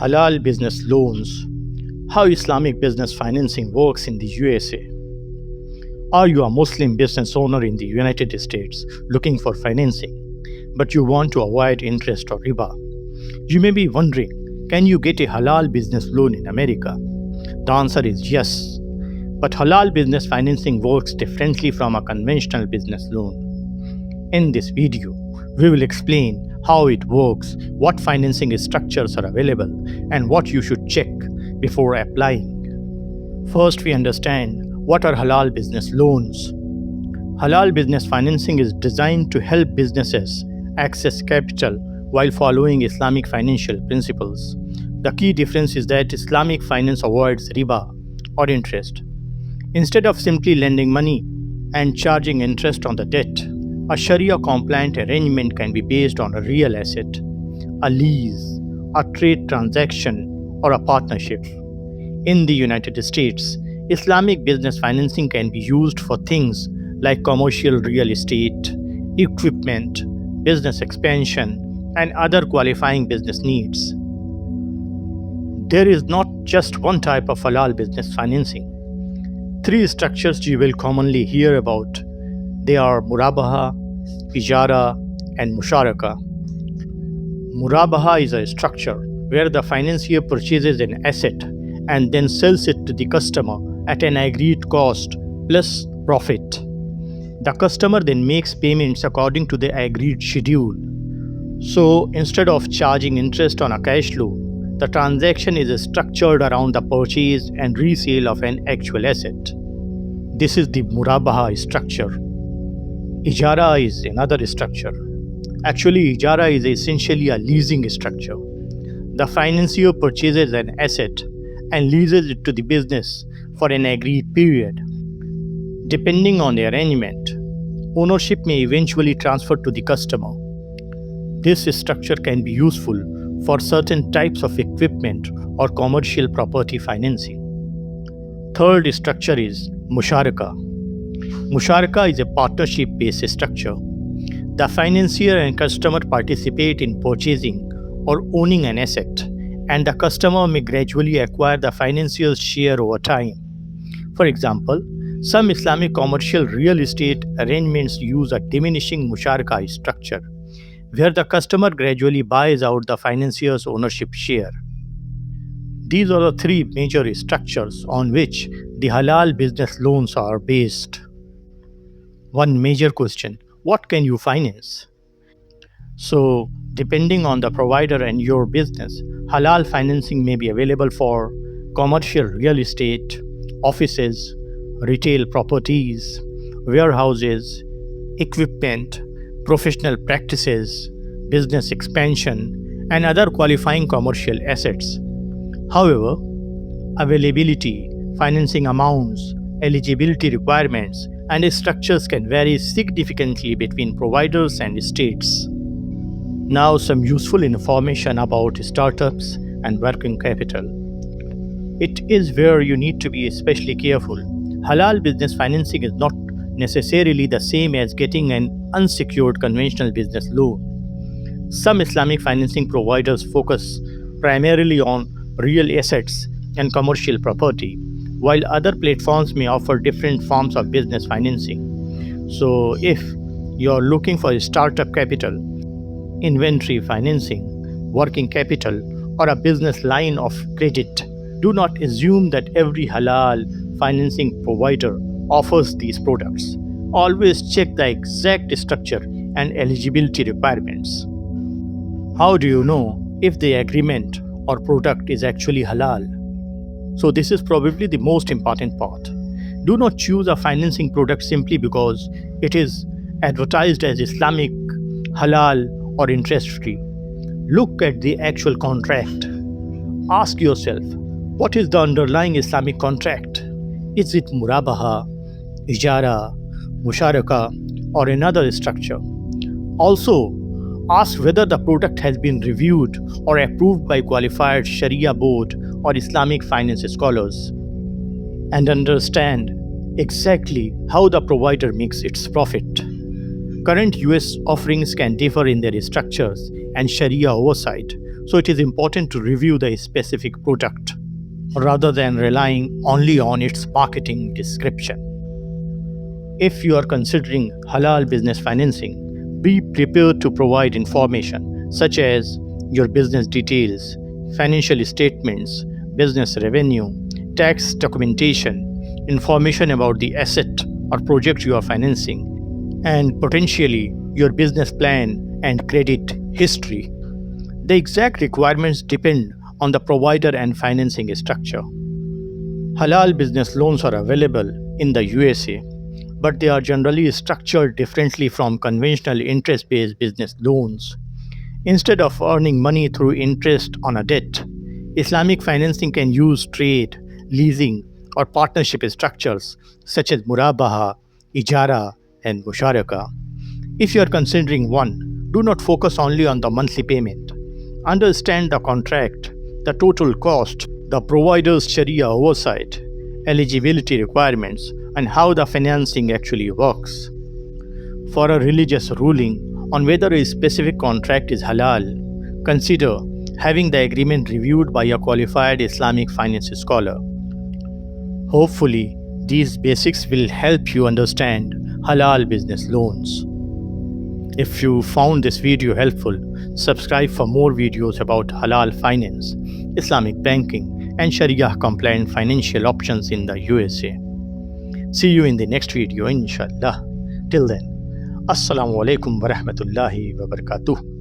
Halal business loans. How Islamic business financing works in the USA. Are you a Muslim business owner in the United States looking for financing, but you want to avoid interest or riba? You may be wondering, can you get a halal business loan in America? The answer is yes. But halal business financing works differently from a conventional business loan. In this video, we will explain how it works, what financing structures are available, and what you should check before applying. First, we understand what are halal business loans. Halal business financing is designed to help businesses access capital while following Islamic financial principles. The key difference is that Islamic finance avoids riba or interest. Instead of simply lending money and charging interest on the debt, a Sharia compliant arrangement can be based on a real asset, a lease, a trade transaction, or a partnership. In the United States, Islamic business financing can be used for things like commercial real estate, equipment, business expansion, and other qualifying business needs. There is not just one type of halal business financing. Three structures you will commonly hear about. They are Murabaha, Ijara, and Musharaka. Murabaha is a structure where the financier purchases an asset and then sells it to the customer at an agreed cost plus profit. The customer then makes payments according to the agreed schedule. So instead of charging interest on a cash loan, the transaction is structured around the purchase and resale of an actual asset. This is the Murabaha structure. Ijara is another structure. Actually, Ijara is essentially a leasing structure. The financier purchases an asset and leases it to the business for an agreed period. Depending on the arrangement, ownership may eventually transfer to the customer. This structure can be useful for certain types of equipment or commercial property financing. Third structure is Musharaka. Musharaka is a partnership-based structure. The financier and customer participate in purchasing or owning an asset, and the customer may gradually acquire the financier's share over time. For example, some Islamic commercial real estate arrangements use a diminishing Musharaka structure, where the customer gradually buys out the financier's ownership share. These are the three major structures on which the halal business loans are based. One major question: what can you finance? So, depending on the provider and your business, halal financing may be available for commercial real estate, offices, retail properties, warehouses, equipment, professional practices, business expansion, and other qualifying commercial assets. However, availability, financing amounts, eligibility requirements, and structures can vary significantly between providers and states. Now, some useful information about startups and working capital. It is where you need to be especially careful. Halal business financing is not necessarily the same as getting an unsecured conventional business loan. Some Islamic financing providers focus primarily on real assets and commercial property, while other platforms may offer different forms of business financing. So, if you're looking for startup capital, inventory financing, working capital, or a business line of credit, do not assume that every halal financing provider offers these products. Always check the exact structure and eligibility requirements. How do you know if the agreement or product is actually halal? So, this is probably the most important part. Do not choose a financing product simply because it is advertised as Islamic, halal, or interest free. Look at the actual contract. Ask yourself, what is the underlying Islamic contract? Is it Murabaha, Ijara, Musharaka, or another structure? Also, ask whether the product has been reviewed or approved by qualified Sharia board or Islamic finance scholars, and understand exactly how the provider makes its profit. Current US offerings can differ in their structures and Sharia oversight, So it is important to review the specific product rather than relying only on its marketing description. If you are considering halal business financing, be prepared to provide information such as your business details, financial statements, business revenue, tax documentation, information about the asset or project you are financing, and potentially your business plan and credit history. The exact requirements depend on the provider and financing structure. Halal business loans are available in the USA, but they are generally structured differently from conventional interest based business loans. Instead of earning money through interest on a debt, Islamic financing can use trade, leasing, or partnership structures such as murabaha, ijara, and musharaka. If you are considering one, do not focus only on the monthly payment. Understand the contract, the total cost, the provider's Sharia oversight, eligibility requirements, and how the financing actually works. For a religious ruling on whether a specific contract is halal, consider having the agreement reviewed by a qualified Islamic finance scholar. Hopefully, these basics will help you understand halal business loans. If you found this video helpful, subscribe for more videos about halal finance, Islamic banking, and Sharia compliant financial options in the USA. See you in the next video, inshallah. Till then, Assalamu alaikum wa rahmatullahi wa barakatuh.